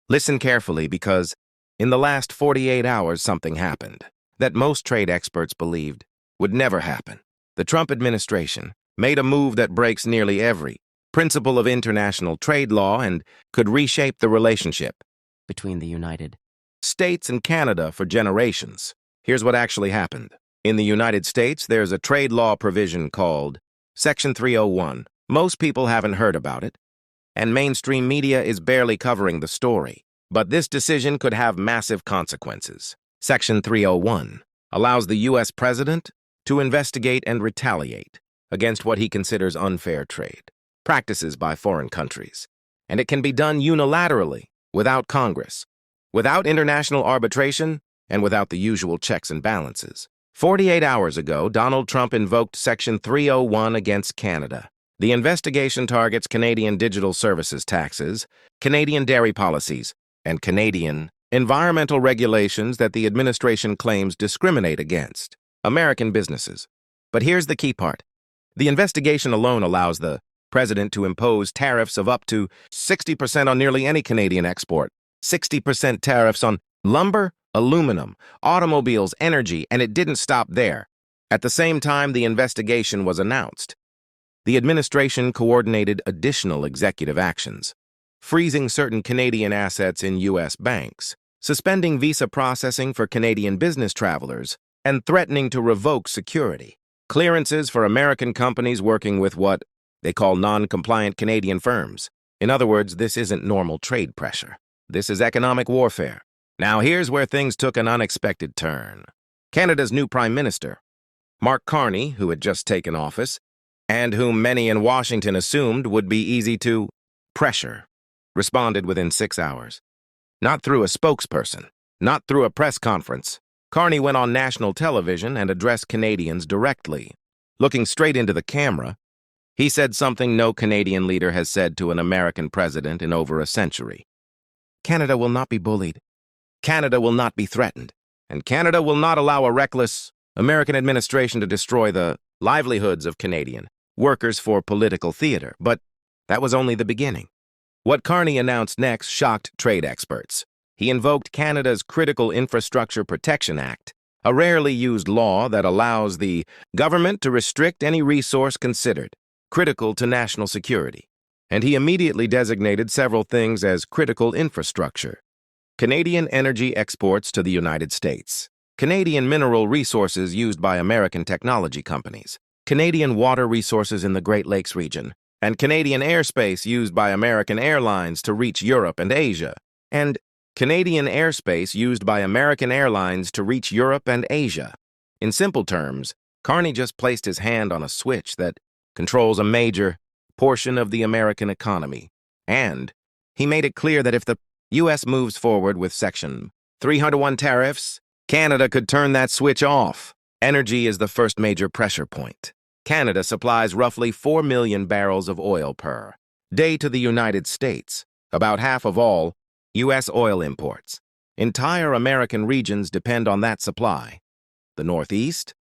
Listen carefully because in the last 48 hours something happened that most trade experts believed would never happen. The Trump administration made a move that breaks nearly every principle of international trade law and could reshape the relationship between the United States and Canada for generations. Here's what actually happened. In the United States, there's a trade law provision called Section 301. Most people haven't heard about it, and mainstream media is barely covering the story. But this decision could have massive consequences. Section 301 allows the U.S. president to investigate and retaliate against what he considers unfair trade practices by foreign countries. And it can be done unilaterally, without Congress, without international arbitration, and without the usual checks and balances. 48 hours ago, Donald Trump invoked Section 301 against Canada. The investigation targets Canadian digital services taxes, Canadian dairy policies, and Canadian environmental regulations that the administration claims discriminate against American businesses. But here's the key part. The investigation alone allows the president to impose tariffs of up to 60% on nearly any Canadian export, 60% tariffs on lumber, aluminum, automobiles, energy, and it didn't stop there. At the same time the investigation was announced, the administration coordinated additional executive actions, freezing certain Canadian assets in U.S. banks, suspending visa processing for Canadian business travelers, and threatening to revoke security clearances for American companies working with what they call non-compliant Canadian firms. In other words, this isn't normal trade pressure. This is economic warfare. Now here's where things took an unexpected turn. Canada's new Prime Minister, Mark Carney, who had just taken office, and whom many in Washington assumed would be easy to pressure, responded within 6 hours. Not through a spokesperson, not through a press conference. Carney went on national television and addressed Canadians directly. Looking straight into the camera, he said something no Canadian leader has said to an American president in over a century. Canada will not be bullied. Canada will not be threatened. And Canada will not allow a reckless American administration to destroy the livelihoods of Canadian workers for political theater. But that was only the beginning. What Carney announced next shocked trade experts. He invoked Canada's Critical Infrastructure Protection Act, a rarely used law that allows the government to restrict any resource considered critical to national security. And he immediately designated several things as critical infrastructure. Canadian energy exports to the United States, Canadian mineral resources used by American technology companies, Canadian water resources in the Great Lakes region, and Canadian airspace used by American airlines to reach Europe and Asia, and Canadian airspace used by American airlines to reach Europe and Asia. In simple terms, Carney just placed his hand on a switch that controls a major portion of the American economy, and he made it clear that if the U.S. moves forward with Section 301 tariffs, Canada could turn that switch off. Energy is the first major pressure point. Canada supplies roughly 4 million barrels of oil per day to the United States, about half of all U.S. oil imports. Entire American regions depend on that supply. The Northeast,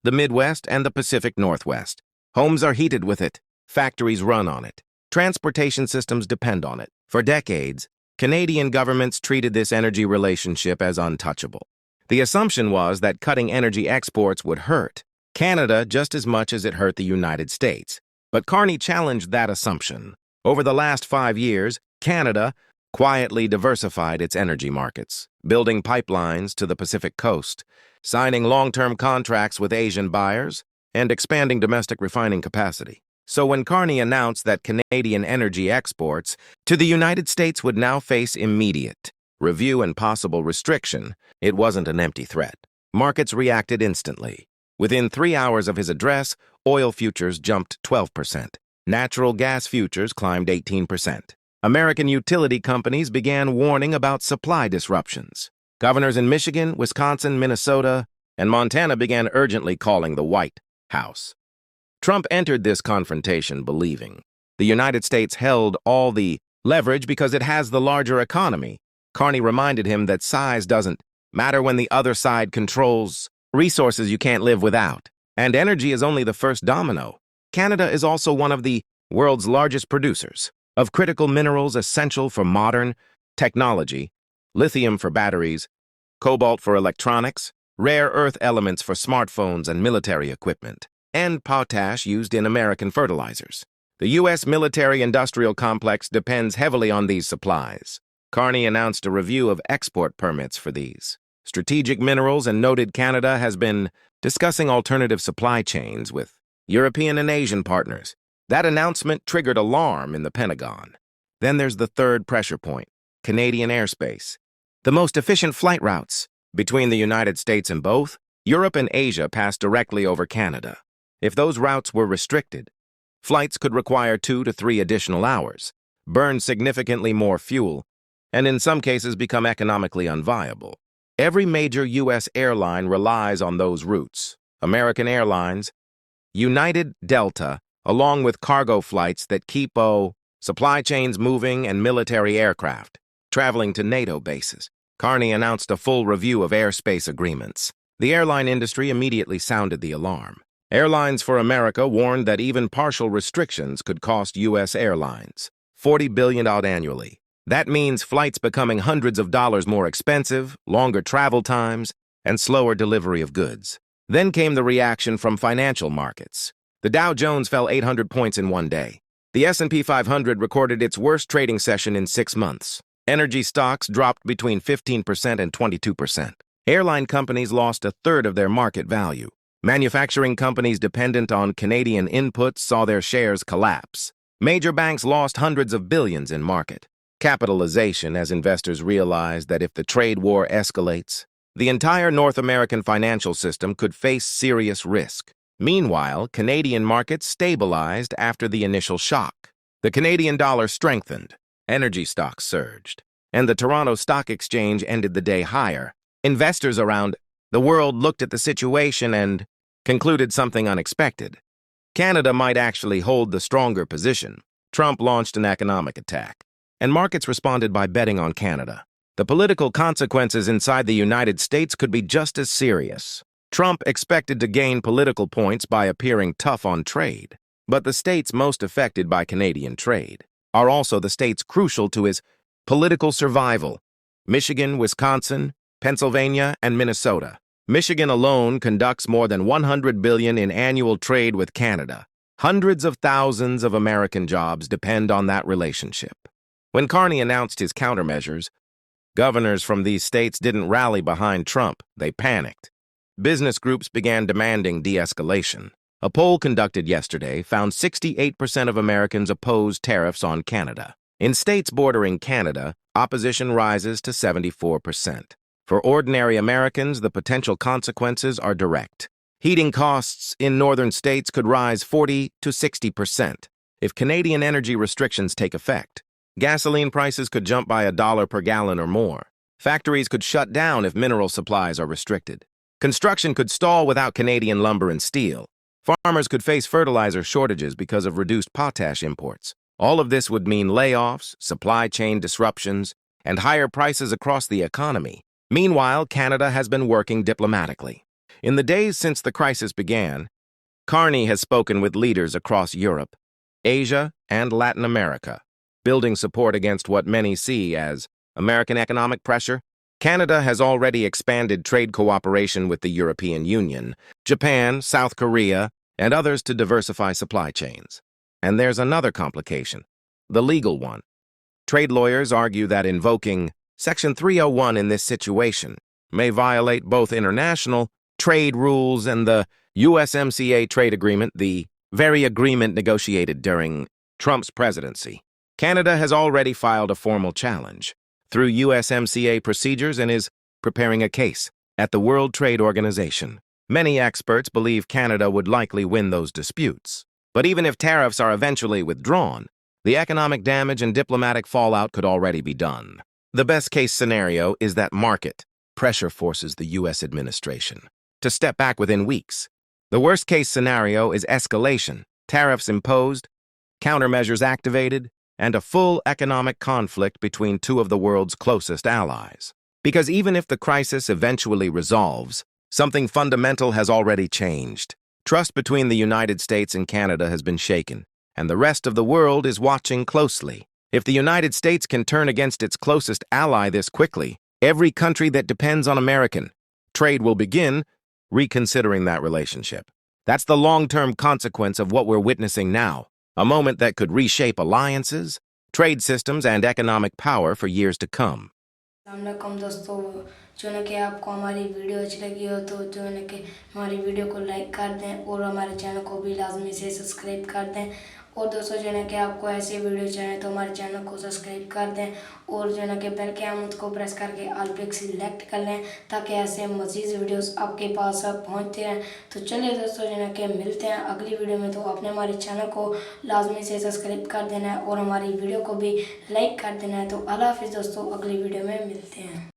the Midwest, and the Pacific Northwest. Homes are heated with it. Factories run on it. Transportation systems depend on it. For decades, Canadian governments treated this energy relationship as untouchable. The assumption was that cutting energy exports would hurt Canada just as much as it hurt the United States. But Carney challenged that assumption. Over the last 5 years, Canada quietly diversified its energy markets, building pipelines to the Pacific coast, signing long-term contracts with Asian buyers, and expanding domestic refining capacity. So when Carney announced that Canadian energy exports to the United States would now face immediate review and possible restriction, it wasn't an empty threat. Markets reacted instantly. Within 3 hours of his address, oil futures jumped 12%. Natural gas futures climbed 18%. American utility companies began warning about supply disruptions. Governors in Michigan, Wisconsin, Minnesota, and Montana began urgently calling the White House. Trump entered this confrontation believing the United States held all the leverage because it has the larger economy. Carney reminded him that size doesn't matter when the other side controls resources you can't live without. And energy is only the first domino. Canada is also one of the world's largest producers of critical minerals essential for modern technology, lithium for batteries, cobalt for electronics, rare earth elements for smartphones and military equipment, and potash used in American fertilizers. The U.S. military-industrial complex depends heavily on these supplies. Carney announced a review of export permits for these. Strategic Minerals and noted Canada has been discussing alternative supply chains with European and Asian partners. That announcement triggered alarm in the Pentagon. Then there's the third pressure point, Canadian airspace. The most efficient flight routes between the United States and both Europe and Asia pass directly over Canada. If those routes were restricted, flights could require 2 to 3 additional hours, burn significantly more fuel, and in some cases become economically unviable. Every major U.S. airline relies on those routes. American Airlines, United, Delta, along with cargo flights that keep supply chains moving and military aircraft traveling to NATO bases. Carney announced a full review of airspace agreements. The airline industry immediately sounded the alarm. Airlines for America warned that even partial restrictions could cost U.S. airlines $40 billion annually. That means flights becoming hundreds of dollars more expensive, longer travel times, and slower delivery of goods. Then came the reaction from financial markets. The Dow Jones fell 800 points in one day. The S&P 500 recorded its worst trading session in 6 months. Energy stocks dropped between 15% and 22%. Airline companies lost a third of their market value. Manufacturing companies dependent on Canadian inputs saw their shares collapse. Major banks lost hundreds of billions in market capitalization as investors realized that if the trade war escalates, the entire North American financial system could face serious risk. Meanwhile, Canadian markets stabilized after the initial shock. The Canadian dollar strengthened, energy stocks surged, and the Toronto Stock Exchange ended the day higher. Investors around the world looked at the situation and concluded something unexpected. Canada might actually hold the stronger position. Trump launched an economic attack, and markets responded by betting on Canada. The political consequences inside the United States could be just as serious. Trump expected to gain political points by appearing tough on trade, but the states most affected by Canadian trade are also the states crucial to his political survival: Michigan, Wisconsin, Pennsylvania, and Minnesota. Michigan alone conducts more than $100 billion in annual trade with Canada. Hundreds of thousands of American jobs depend on that relationship. When Carney announced his countermeasures, governors from these states didn't rally behind Trump. They panicked. Business groups began demanding de-escalation. A poll conducted yesterday found 68% of Americans oppose tariffs on Canada. In states bordering Canada, opposition rises to 74%. For ordinary Americans, the potential consequences are direct. Heating costs in northern states could rise 40 to 60% if Canadian energy restrictions take effect. Gasoline prices could jump by $1 per gallon or more. Factories could shut down if mineral supplies are restricted. Construction could stall without Canadian lumber and steel. Farmers could face fertilizer shortages because of reduced potash imports. All of this would mean layoffs, supply chain disruptions, and higher prices across the economy. Meanwhile, Canada has been working diplomatically. In the days since the crisis began, Carney has spoken with leaders across Europe, Asia, and Latin America, building support against what many see as American economic pressure. Canada has already expanded trade cooperation with the European Union, Japan, South Korea, and others to diversify supply chains. And there's another complication, the legal one. Trade lawyers argue that invoking Section 301 in this situation may violate both international trade rules and the USMCA trade agreement, the very agreement negotiated during Trump's presidency. Canada has already filed a formal challenge through USMCA procedures and is preparing a case at the World Trade Organization. Many experts believe Canada would likely win those disputes. But even if tariffs are eventually withdrawn, the economic damage and diplomatic fallout could already be done. The best-case scenario is that market pressure forces the U.S. administration to step back within weeks. The worst-case scenario is escalation, tariffs imposed, countermeasures activated, and a full economic conflict between two of the world's closest allies. Because even if the crisis eventually resolves, something fundamental has already changed. Trust between the United States and Canada has been shaken, and the rest of the world is watching closely. If the United States can turn against its closest ally this quickly, every country that depends on American trade will begin reconsidering that relationship. That's the long-term consequence of what we're witnessing now, a moment that could reshape alliances, trade systems, and economic power for years to come. अस्सलामुअलैकुम दोस्तों, जो है कि आपको हमारी video अच्छी लगी हो तो जो है कि हमारी वीडियो को लाइक कर दें और हमारे चैनल को भी लाजमी से सब्सक्राइब कर दें। और दोस्तों जो है कि आपको ऐसी वीडियो चाहिए तो हमारे चैनल को सब्सक्राइब कर दें और जो है कि बेल के आइकन को प्रेस करके ऑल पे सिलेक्ट कर लें ताकि ऐसे मज़ीद वीडियोस आपके पास पहुंचते रहें। तो चलिए दोस्तों जो है कि मिलते हैं अगली वीडियो में। तो आपने हमारे चैनल को लाजमी से सब्सक्राइब कर देना है और हमारी वीडियो को भी लाइक कर देना है। तो अल्लाह हाफिज़ दोस्तों, अगली वीडियो में मिलते हैं।